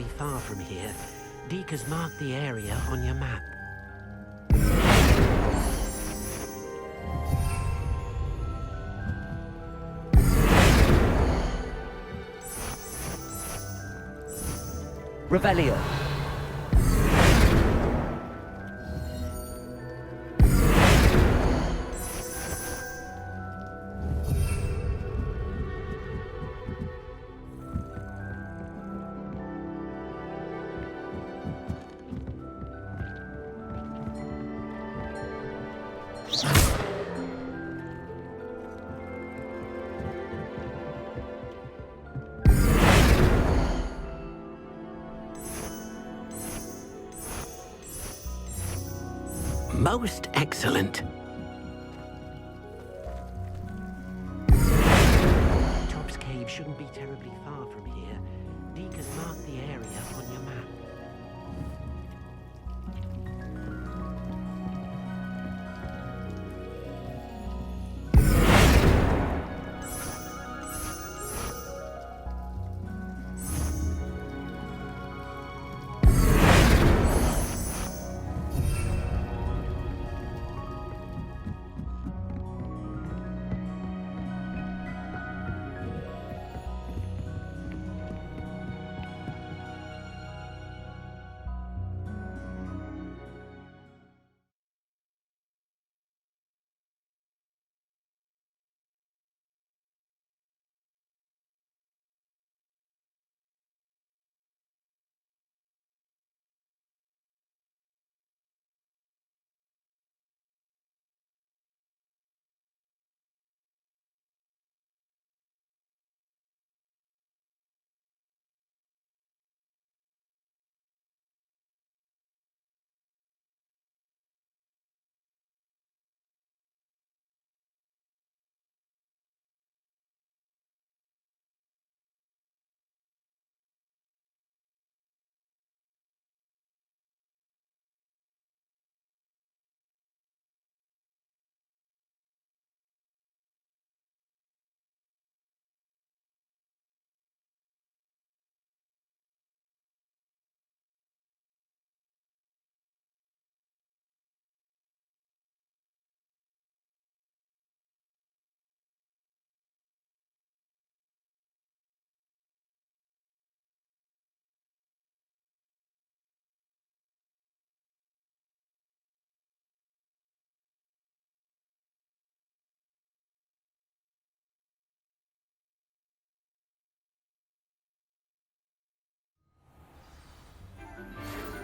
terribly far from here. Deke has marked the area on your map. Revelio. Most excellent. Top's cave shouldn't be terribly far from here. Deke has marked the area on your map.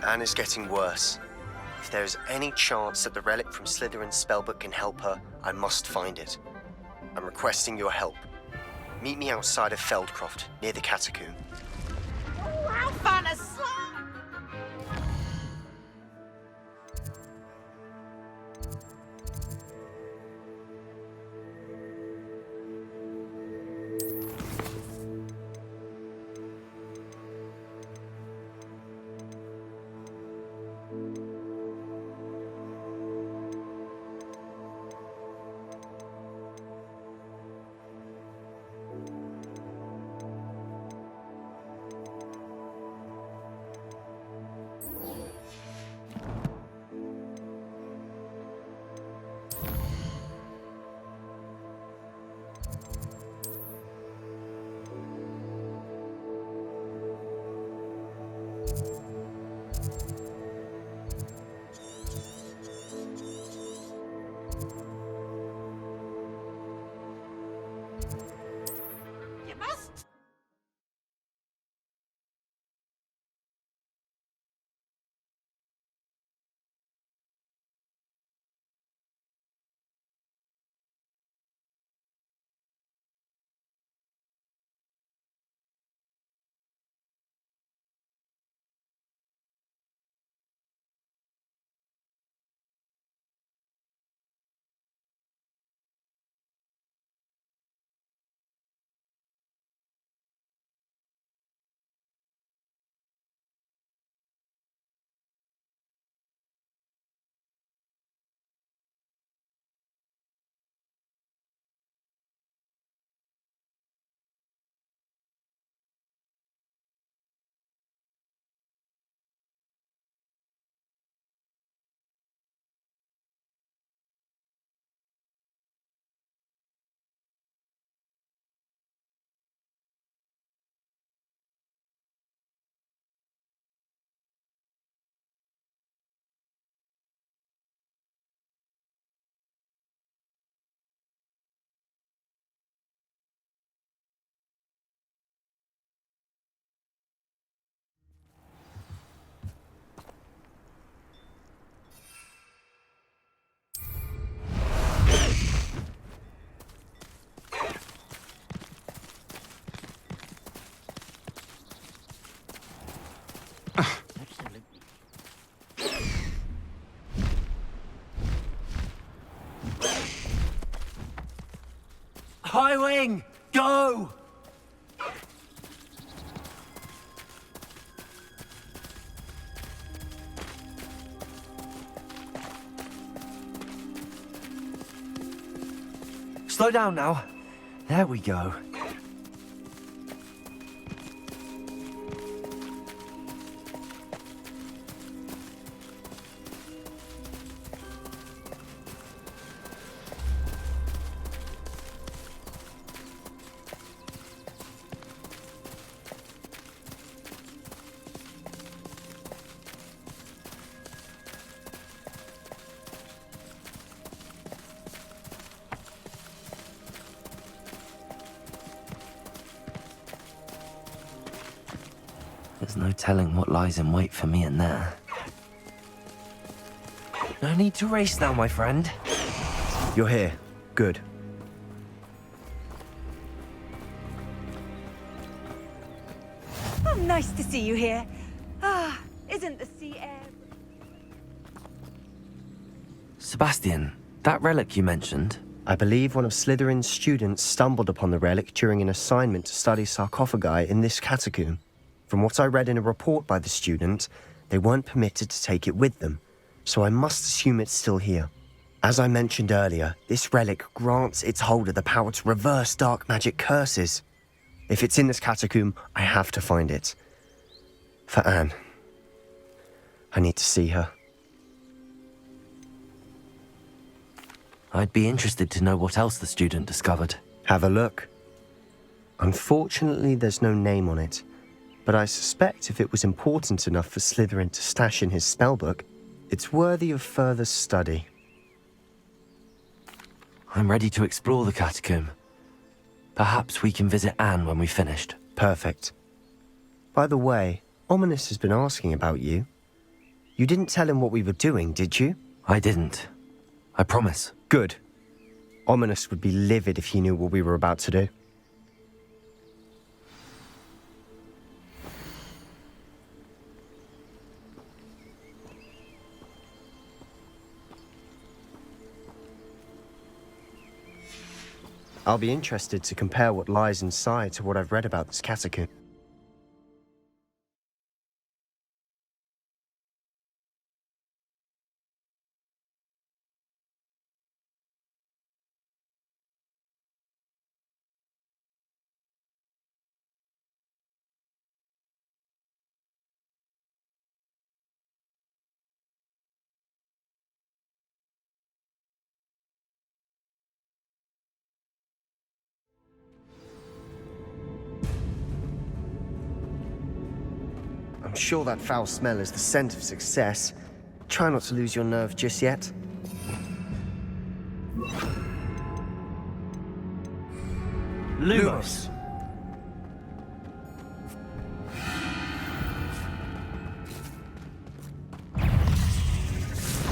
Anna's getting worse. If there is any chance that the relic from Slytherin's spellbook can help her, I must find it. I'm requesting your help. Meet me outside of Feldcroft, near the catacomb. Oh, how fun a song! High wing! Go! Slow down now. There we go. There's no telling what lies in wait for me in there. No need to race now, my friend. You're here. Good. Oh, nice to see you here. Ah, isn't the sea air... Sebastian, that relic you mentioned, I believe one of Slytherin's students stumbled upon the relic during an assignment to study sarcophagi in this catacomb. From what I read in a report by the student, they weren't permitted to take it with them, so I must assume it's still here. As I mentioned earlier, this relic grants its holder the power to reverse dark magic curses. If it's in this catacomb, I have to find it. For Anne. I need to see her. I'd be interested to know what else the student discovered. Have a look. Unfortunately, there's no name on it, but I suspect if it was important enough for Slytherin to stash in his spellbook, it's worthy of further study. I'm ready to explore the catacomb. Perhaps we can visit Anne when we've finished. Perfect. By the way, Ominous has been asking about you. You didn't tell him what we were doing, did you? I didn't. I promise. Good. Ominous would be livid if he knew what we were about to do. I'll be interested to compare what lies inside to what I've read about this catacomb. I'm sure that foul smell is the scent of success. Try not to lose your nerve just yet. Lumos!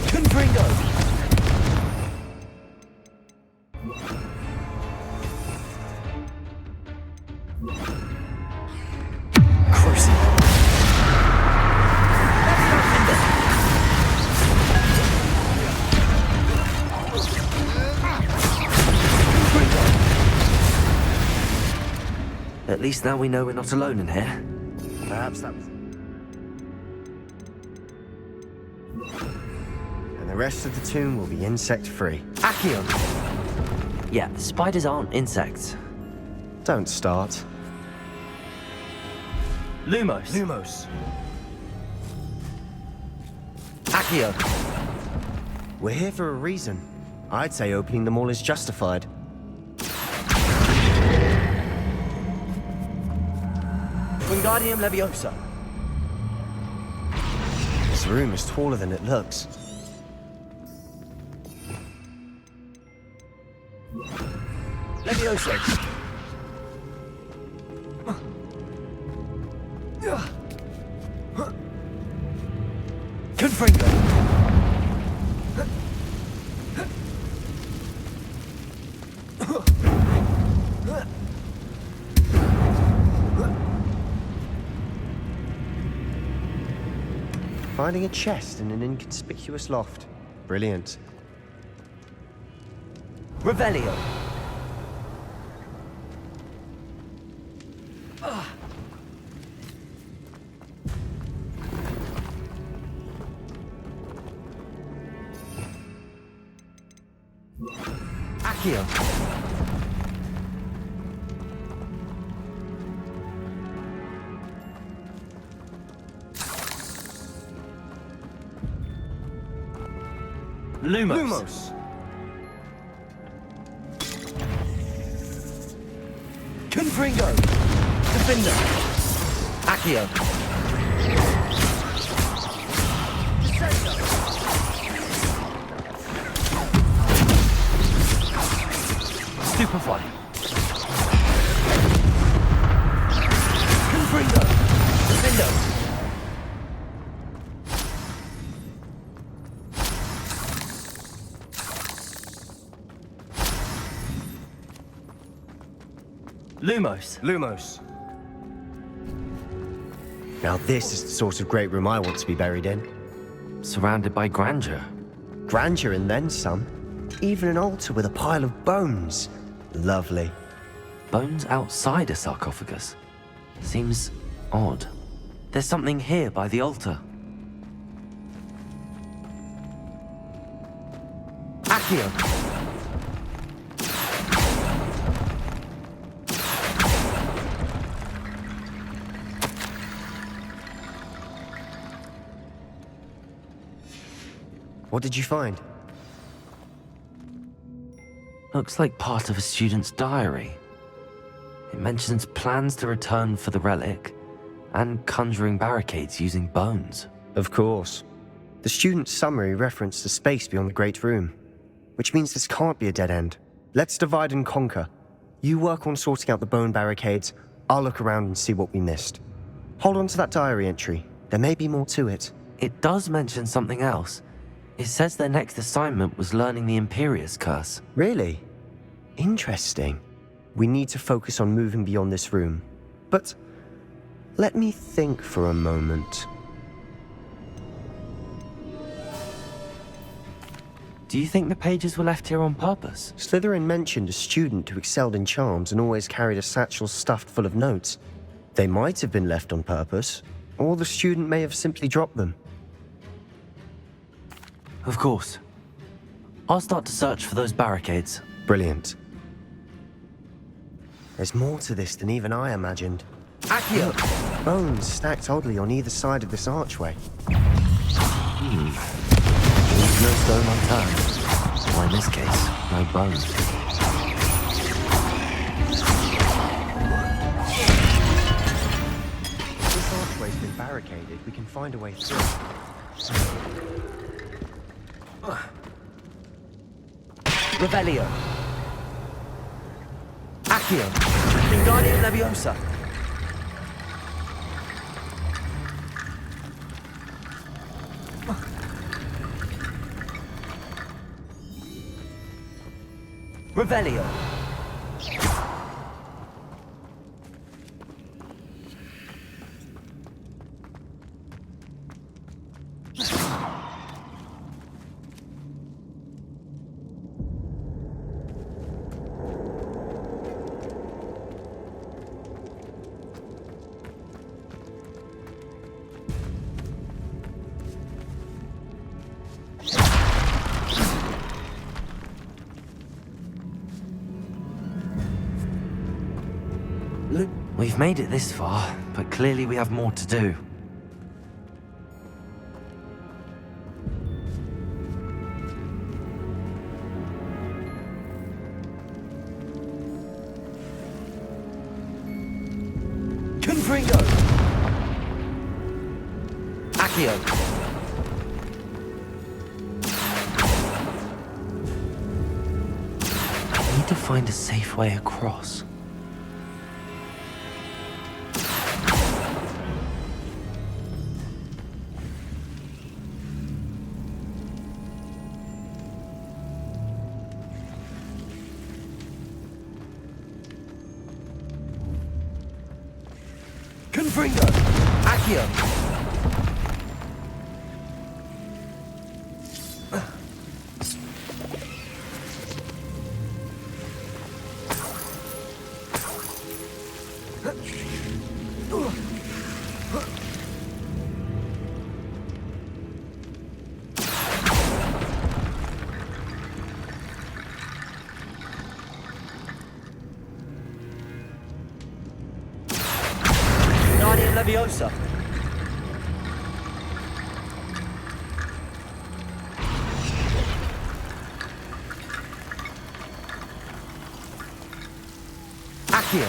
Confringo! At least now we know we're not alone in here. Perhaps that was... And the rest of the tomb will be insect-free. Accio! Yeah, spiders aren't insects. Don't start. Lumos! Lumos. Accio! We're here for a reason. I'd say opening them all is justified. Wingardium Leviosa. This room is taller than it looks. Leviosa. Confringo. Finding a chest in an inconspicuous loft. Brilliant. Revelio. Accio! Lumos! Confringo! Defender! Accio! Superfly! Confringo! Defender! Lumos! Now this is the sort of great room I want to be buried in. Surrounded by grandeur. Grandeur and then some. Even an altar with a pile of bones. Lovely. Bones outside a sarcophagus. Seems odd. There's something here by the altar. Accio! What did you find? Looks like part of a student's diary. It mentions plans to return for the relic and conjuring barricades using bones. Of course. The student's summary referenced the space beyond the Great Room, which means this can't be a dead end. Let's divide and conquer. You work on sorting out the bone barricades, I'll look around and see what we missed. Hold on to that diary entry. There may be more to it. It does mention something else. It says their next assignment was learning the Imperius Curse. Really? Interesting. We need to focus on moving beyond this room. But let me think for a moment. Do you think the pages were left here on purpose? Slytherin mentioned a student who excelled in charms and always carried a satchel stuffed full of notes. They might have been left on purpose, or the student may have simply dropped them. Of course. I'll start to search for those barricades. Brilliant. There's more to this than even I imagined. Accio! Look, bones stacked oddly on either side of this archway. Leave no stone unturned. Or in this case, no bone. If this archway's been barricaded, we can find a way through. Revelio. Accio. Wingardium Leviosa. Revelio. We've made it this far, but clearly we have more to do. Confringo! Accio! I need to find a safe way across. Confringo! Accio! Leviosa. Accio.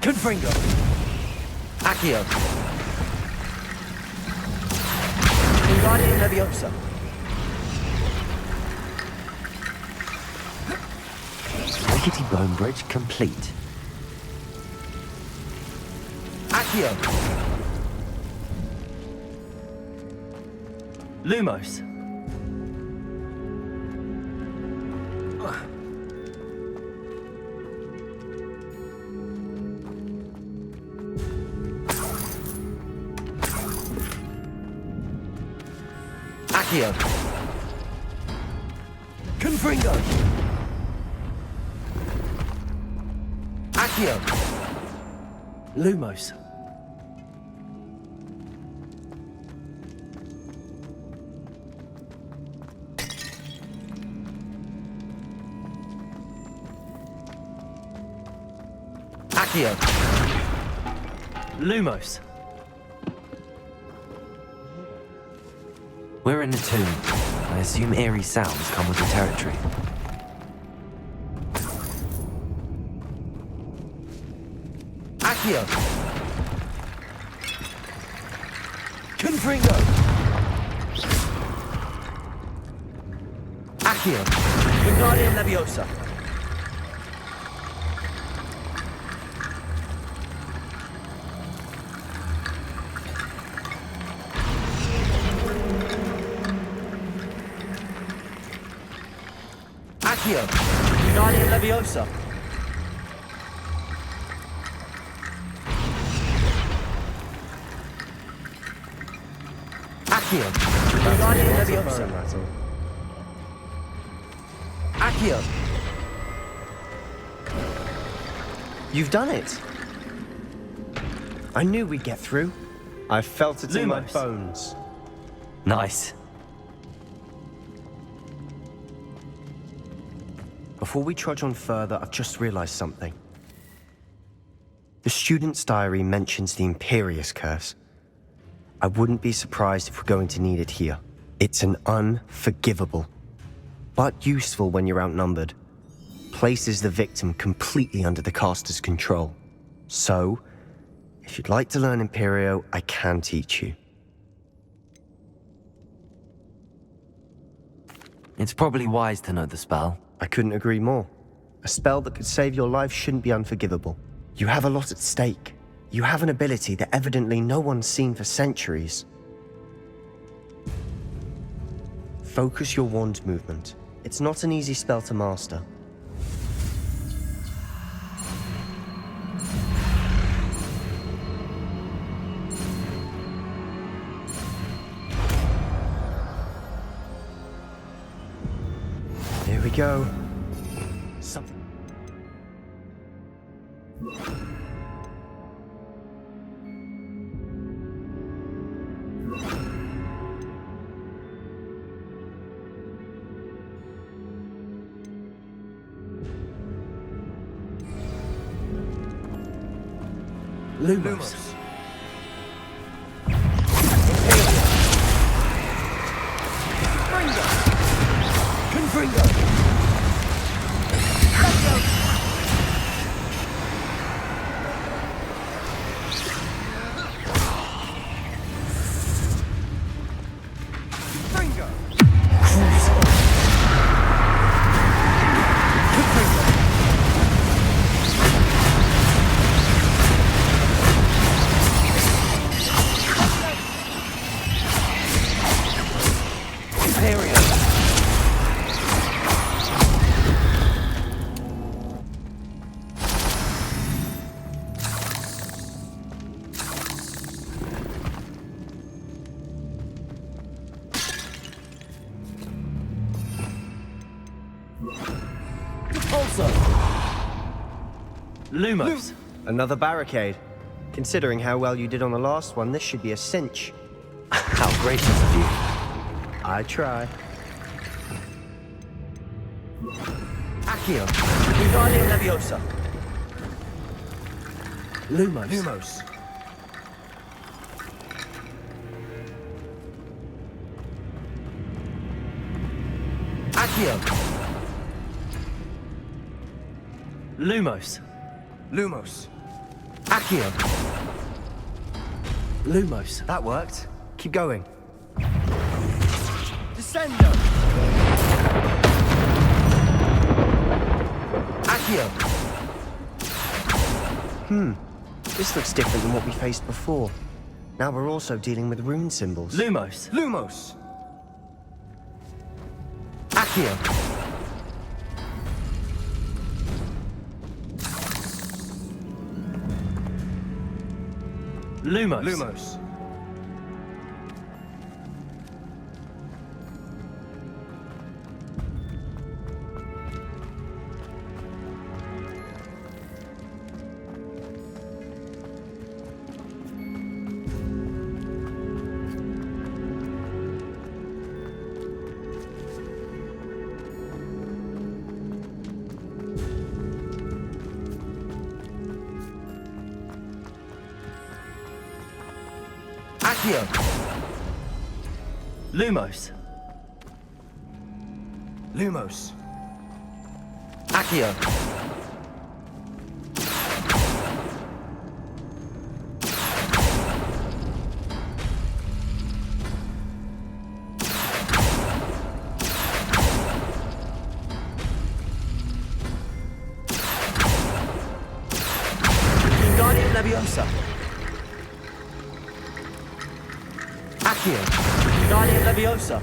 Confringo. Accio. Wingardium Leviosa. Rickety Bone Bridge complete. Accio. Lumos. Accio. Confringo. Accio. Lumos. Accio. Lumos. We're in the tomb. I assume eerie sounds come with the territory. Accio. Confringo. Accio. Wingardium Leviosa. Accio. Wingardium Leviosa. Accio. Wingardium Leviosa. Accio. You've done it! I knew we'd get through. I felt it in my Lumos. bones. Nice. Before we trudge on further, I've just realized something. The student's diary mentions the Imperius Curse. I wouldn't be surprised if we're going to need it here. It's an unforgivable, but useful when you're outnumbered. Places the victim completely under the caster's control. So, if you'd like to learn Imperio, I can teach you. It's probably wise to know the spell. I couldn't agree more. A spell that could save your life shouldn't be unforgivable. You have a lot at stake. You have an ability that evidently no one's seen for centuries. Focus your wand movement. It's not an easy spell to master. Here we go. Something. Lumos. Confringo. Also, Lumos. Another barricade. Considering how well you did on the last one, this should be a cinch. How gracious of you. I try. Accio. Wingardium Leviosa. Lumos. Lumos. Accio. Lumos. Lumos. Accio. Lumos. That worked. Keep going. Descendo. Accio. This looks different than what we faced before. Now we're also dealing with rune symbols. Lumos. Lumos. Accio. Lumos. Lumos. Accio. Lumos. Lumos. Accio. Wingardium Leviosa. Accio. Wingardium Leviosa.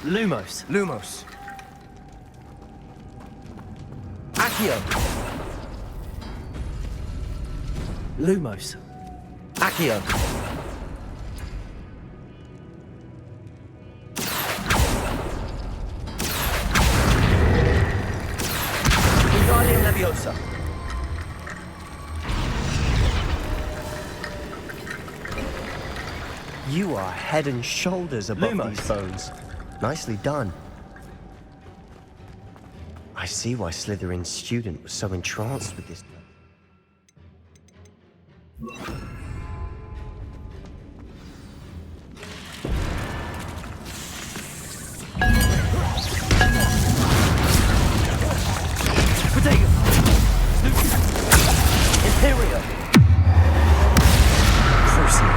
Lumos. Lumos. Accio. Lumos. Accio. Wingardium Leviosa. You are head and shoulders above Lumos. these bones. Nicely done. I see why Slytherin's student was so entranced with this. Protego. Imperial. Crucial.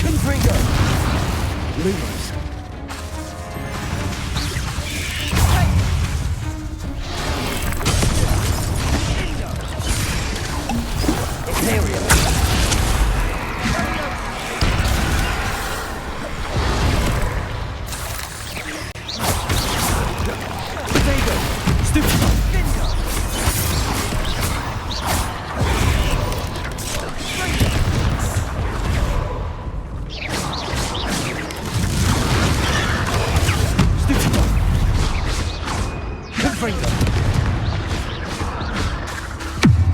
Confringo. Lumos. Imperial. Protego. Stupefy. Confringo.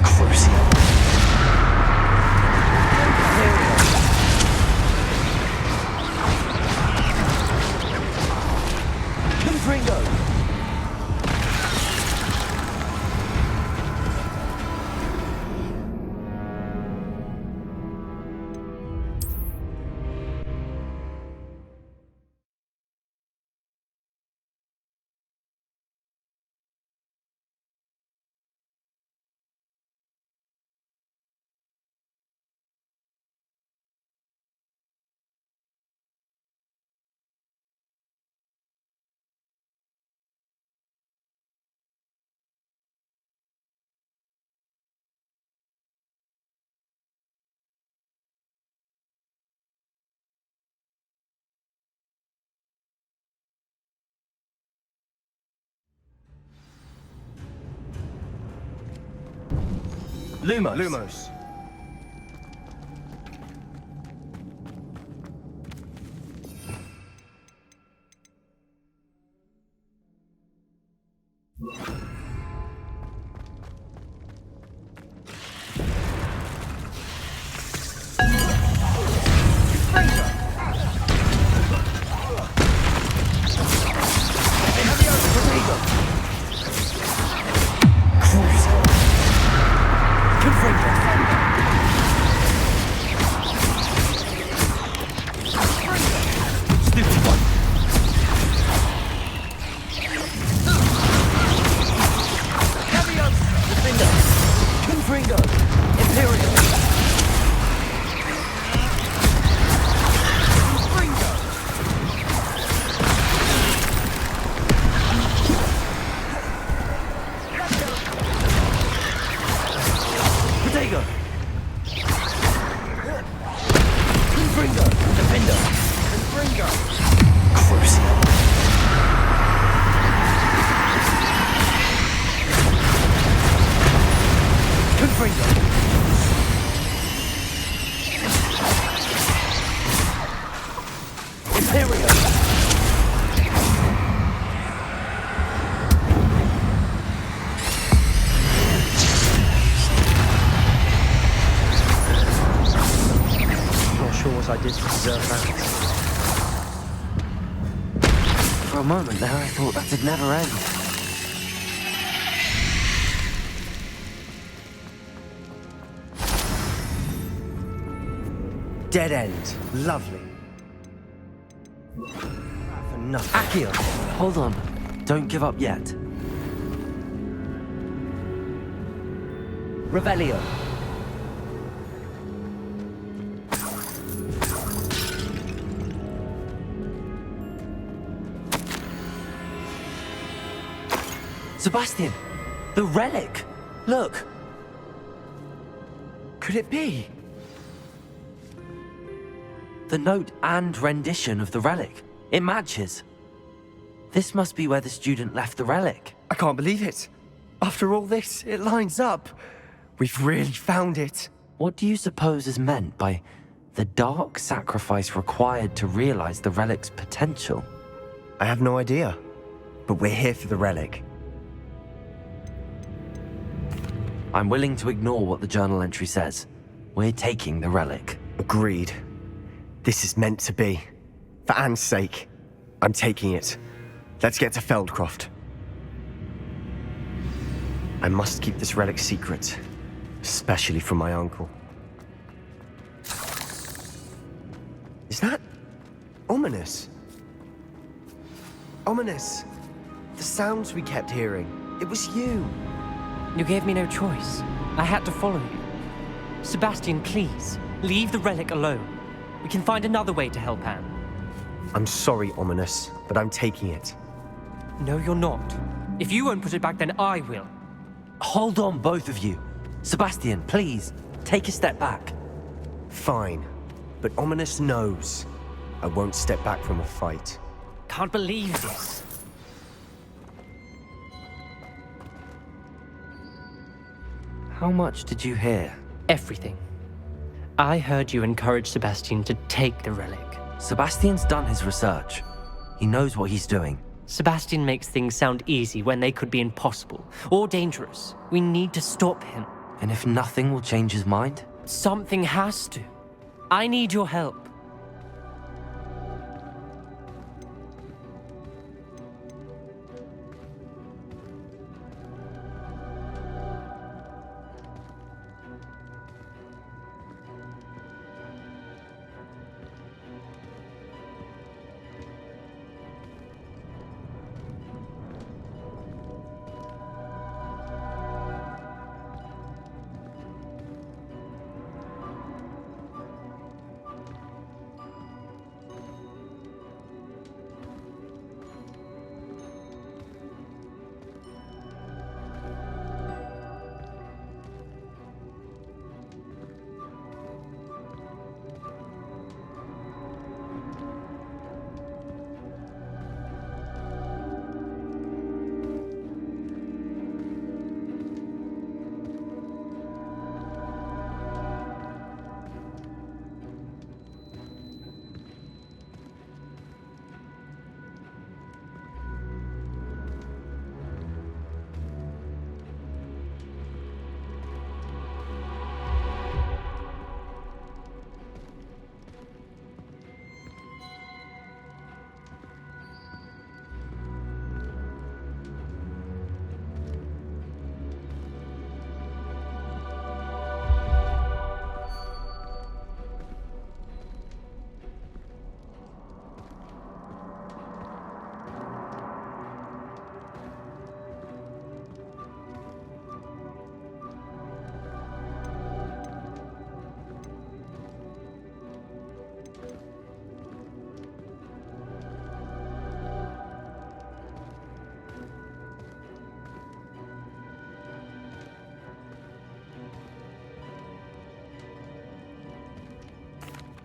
Crucial. Imperial. Confringo. Lumos. Lumos. I did to deserve that. For a moment there, I thought that'd never end. Dead end. Lovely. For nothing. Akio, hold on. Don't give up yet. Revelio. Sebastian! The relic! Look! Could it be? The note and rendition of the relic. It matches. This must be where the student left the relic. I can't believe it. After all this, it lines up. We've really found it. What do you suppose is meant by the dark sacrifice required to realize the relic's potential? I have no idea. But we're here for the relic. I'm willing to ignore what the journal entry says. We're taking the relic. Agreed. This is meant to be. For Anne's sake, I'm taking it. Let's get to Feldcroft. I must keep this relic secret, especially from my uncle. Is that ominous? Ominous. The sounds we kept hearing. It was you. You gave me no choice. I had to follow you. Sebastian, please, leave the relic alone. We can find another way to help Anne. I'm sorry, Ominous, but I'm taking it. No, you're not. If you won't put it back, then I will. Hold on, both of you. Sebastian, please, take a step back. Fine, but Ominous knows I won't step back from a fight. Can't believe this. How much did you hear? Everything. I heard you encourage Sebastian to take the relic. Sebastian's done his research. He knows what he's doing. Sebastian makes things sound easy when they could be impossible or dangerous. We need to stop him. And if nothing will change his mind? Something has to. I need your help.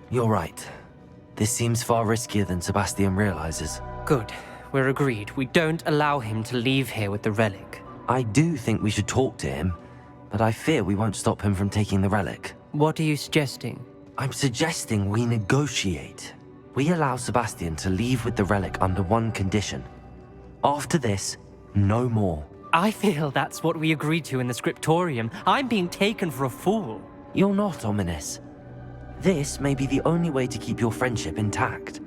You're right. This seems far riskier than Sebastian realizes. Good. We're agreed. We don't allow him to leave here with the relic. I do think we should talk to him, but I fear we won't stop him from taking the relic. What are you suggesting? I'm suggesting we negotiate. We allow Sebastian to leave with the relic under one condition. After this, no more. I feel that's what we agreed to in the scriptorium. I'm being taken for a fool. You're not, Ominous. This may be the only way to keep your friendship intact.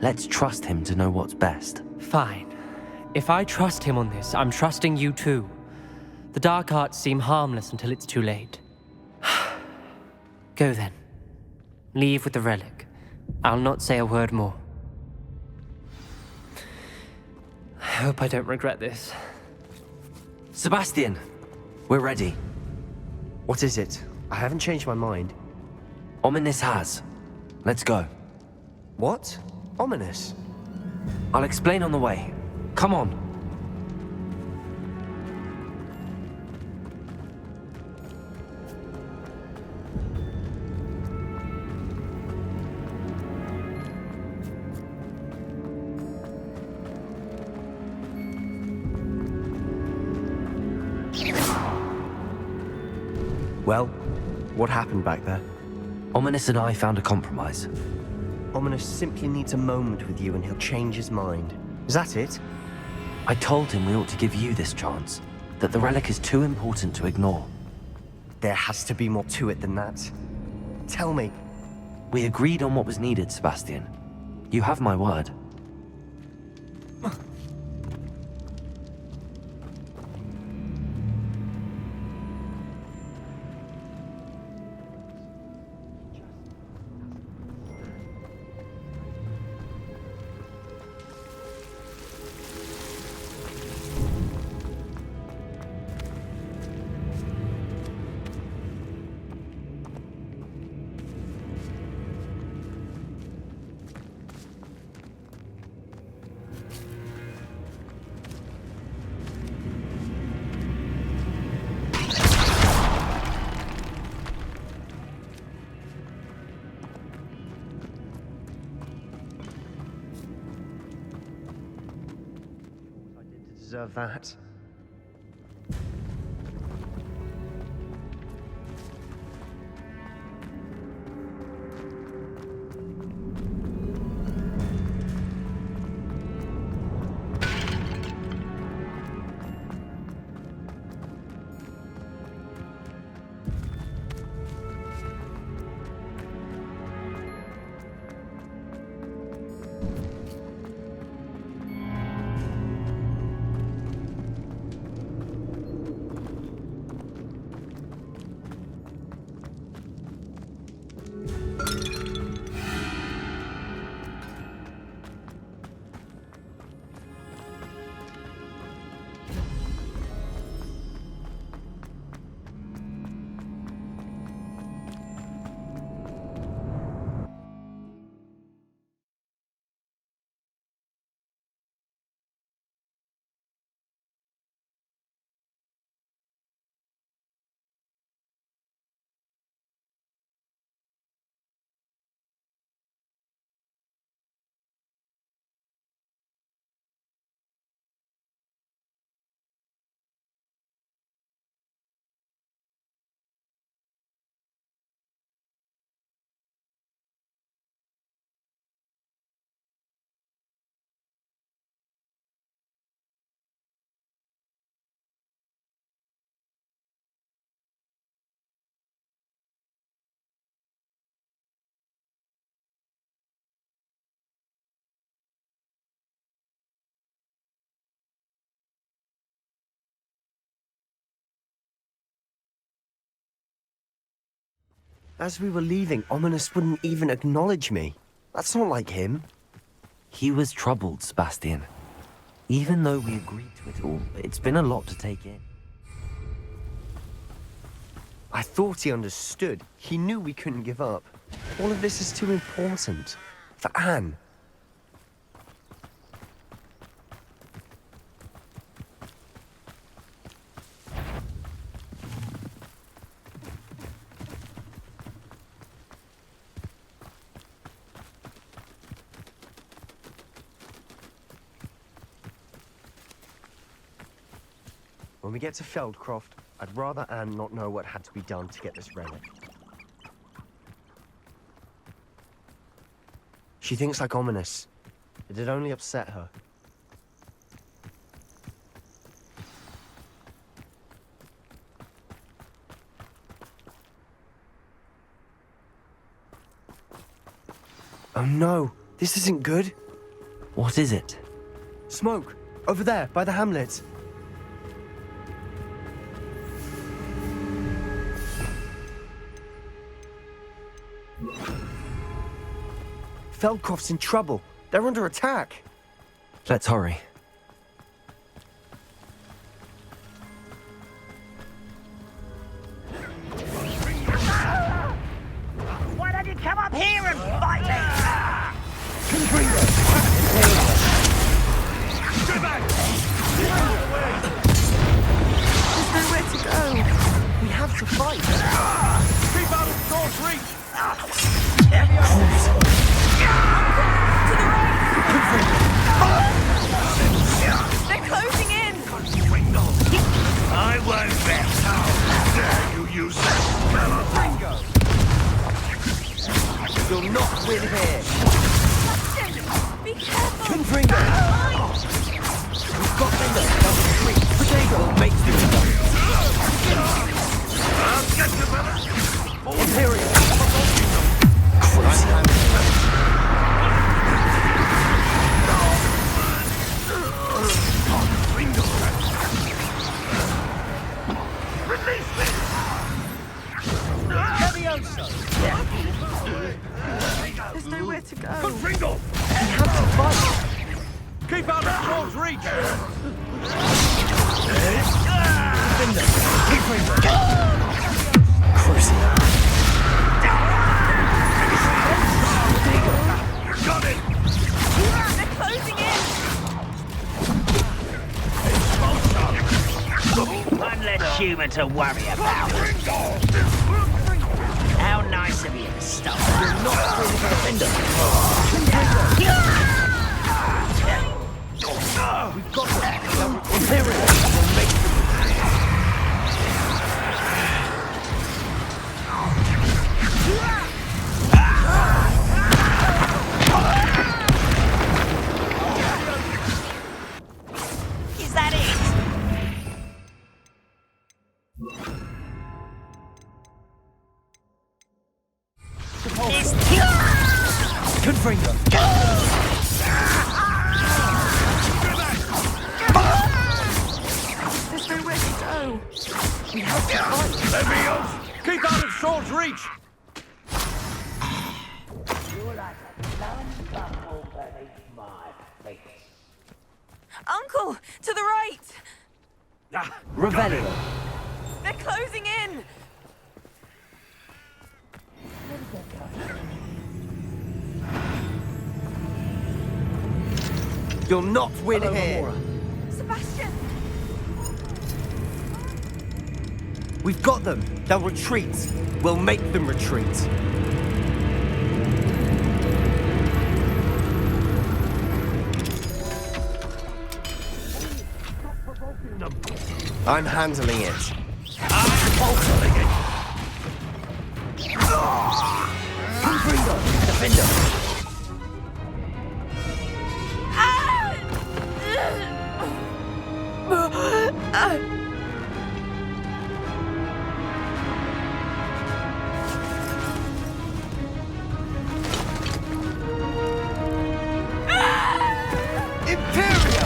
Let's trust him to know what's best. Fine. If I trust him on this, I'm trusting you too. The dark arts seem harmless until it's too late. Go then. Leave with the relic. I'll not say a word more. I hope I don't regret this. Sebastian, we're ready. What is it? I haven't changed my mind. Ominous has. Let's go. What? Ominous? I'll explain on the way. Come on. Well, what happened back there? Ominous and I found a compromise. Ominous simply needs a moment with you and he'll change his mind. Is that it? I told him we ought to give you this chance, that the relic is too important to ignore. There has to be more to it than that. Tell me. We agreed on what was needed, Sebastian. You have my word. Deserve that. As we were leaving, Ominous wouldn't even acknowledge me. That's not like him. He was troubled, Sebastian. Even though we agreed to it all, it's been a lot to take in. I thought he understood. He knew we couldn't give up. All of this is too important. For Anne. When we get to Feldcroft, I'd rather Anne not know what had to be done to get this relic. She thinks like ominous. It'd only upset her. Oh no, this isn't good. What is it? Smoke! Over there, by the hamlet. Feldcroft's in trouble. They're under attack. Let's hurry. Why don't you come up here and fight me? There's nowhere to go. We have to fight. Keep out of Sword's reach! They're closing in! I won't bet. How dare you use that spell? You'll not win here. Be careful! Confringo! We've got them there. They'll retreat. Protego makes the I'll get you, brother. Imperial. Crazy. Release me! There's nowhere to go. Confringo! We have to fight. Keep out of Sword's reach! Crazy. Got it! They're closing in! One less human to worry about. How nice of you to stop. You're not really going to We've got them. Imperial will make them. Is that it? Confringo. There's nowhere to go. We have to fight. Leviosa! Keep out of Sword's reach! Uncle, to the right! Revelio. They're closing in! You'll not win here. Sebastian! We've got them. They'll retreat. We'll make them retreat. I'm handling it. Confringo. Defender. Imperial!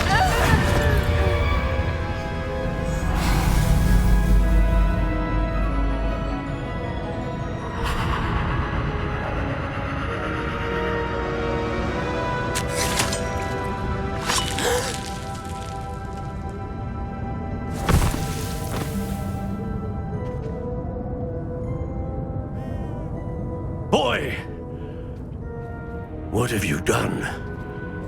Boy! What have you done?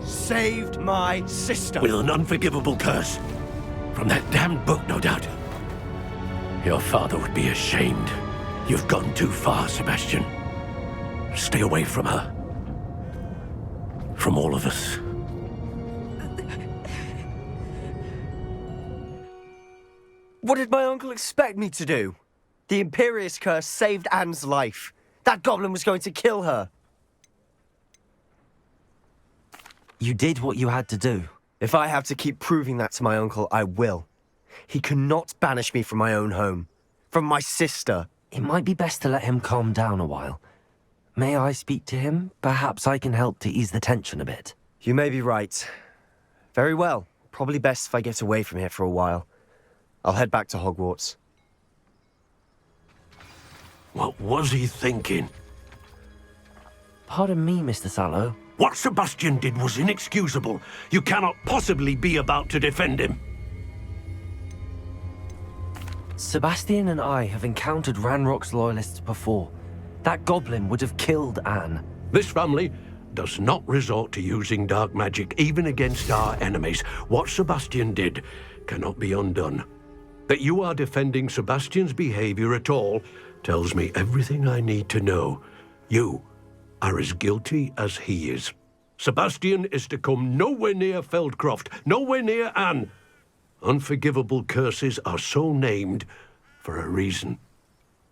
Saved my sister. With an unforgivable curse. From that damned book, no doubt. Your father would be ashamed. You've gone too far, Sebastian. Stay away from her. From all of us. Is What did my uncle expect me to do? The Imperius curse saved Anne's life. That goblin was going to kill her. You did what you had to do. If I have to keep proving that to my uncle, I will. He cannot banish me from my own home. From my sister. It might be best to let him calm down a while. May I speak to him? Perhaps I can help to ease the tension a bit. You may be right. Very well. Probably best if I get away from here for a while. I'll head back to Hogwarts. What was he thinking? Pardon me, Mr. Sallow. What Sebastian did was inexcusable. You cannot possibly be about to defend him. Sebastian and I have encountered Ranrock's loyalists before. That goblin would have killed Anne. This family does not resort to using dark magic even against our enemies. What Sebastian did cannot be undone. That you are defending Sebastian's behavior at all tells me everything I need to know. You are as guilty as he is. Sebastian is to come nowhere near Feldcroft, nowhere near Anne. Unforgivable curses are so named for a reason.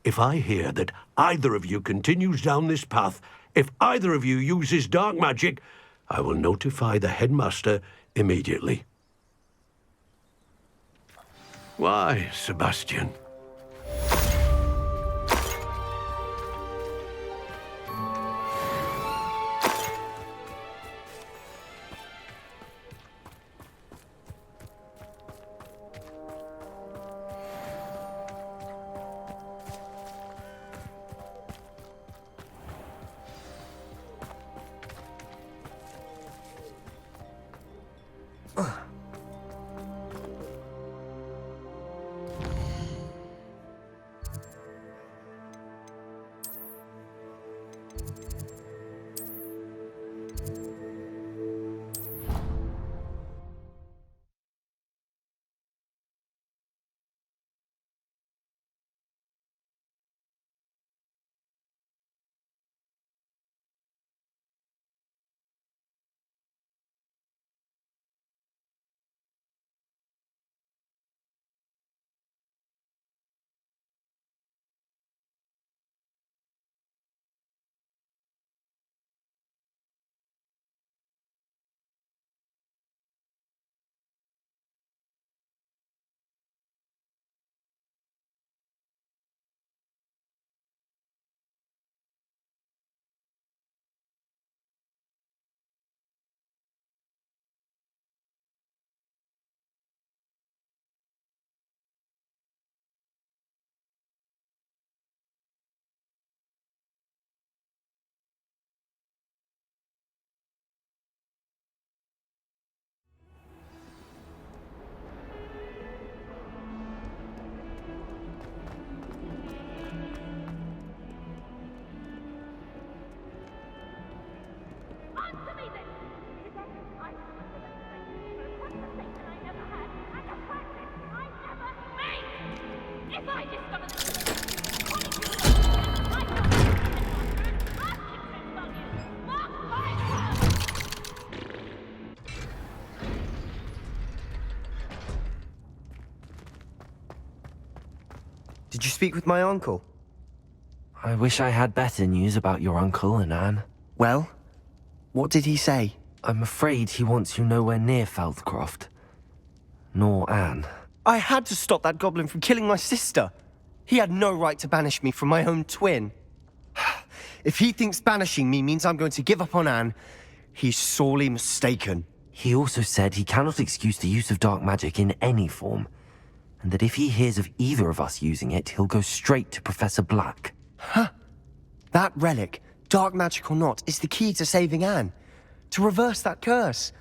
If I hear that either of you continues down this path, if either of you uses dark magic, I will notify the headmaster immediately. Why, Sebastian? Did you speak with my uncle? I wish I had better news about your uncle and Anne. Well, what did he say? I'm afraid he wants you nowhere near Feldcroft. Nor Anne. I had to stop that goblin from killing my sister. He had no right to banish me from my own twin. If he thinks banishing me means I'm going to give up on Anne, he's sorely mistaken. He also said he cannot excuse the use of dark magic in any form, and that if he hears of either of us using it, he'll go straight to Professor Black. Huh. That relic, dark magic or not, is the key to saving Anne. To reverse that curse.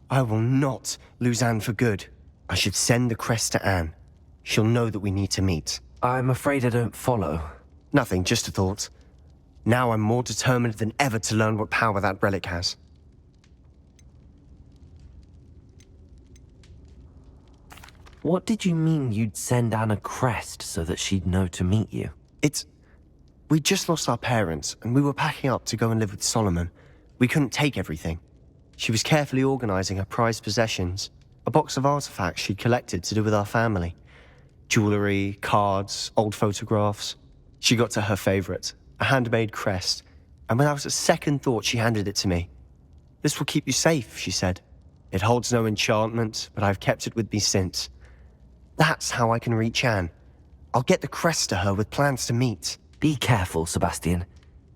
I will not lose Anne for good. I should send the crest to Anne. She'll know that we need to meet. I'm afraid I don't follow. Nothing, just a thought. Now I'm more determined than ever to learn what power that relic has. What did you mean you'd send Anne a crest so that she'd know to meet you? We just lost our parents, and we were packing up to go and live with Solomon. We couldn't take everything. She was carefully organizing her prized possessions, a box of artifacts she'd collected to do with our family. Jewellery, cards, old photographs. She got to her favourite, a handmade crest, and without a second thought she handed it to me. "This will keep you safe," she said. "It holds no enchantment, but I've kept it with me since. That's how I can reach Anne. I'll get the crest to her with plans to meet." Be careful, Sebastian.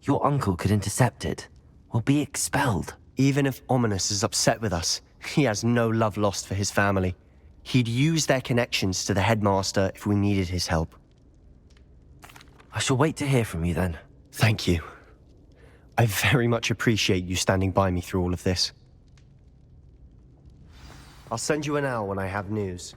Your uncle could intercept it. We'll be expelled. Even if Ominous is upset with us, he has no love lost for his family. He'd use their connections to the headmaster if we needed his help. I shall wait to hear from you then. Thank you. I very much appreciate you standing by me through all of this. I'll send you an owl when I have news.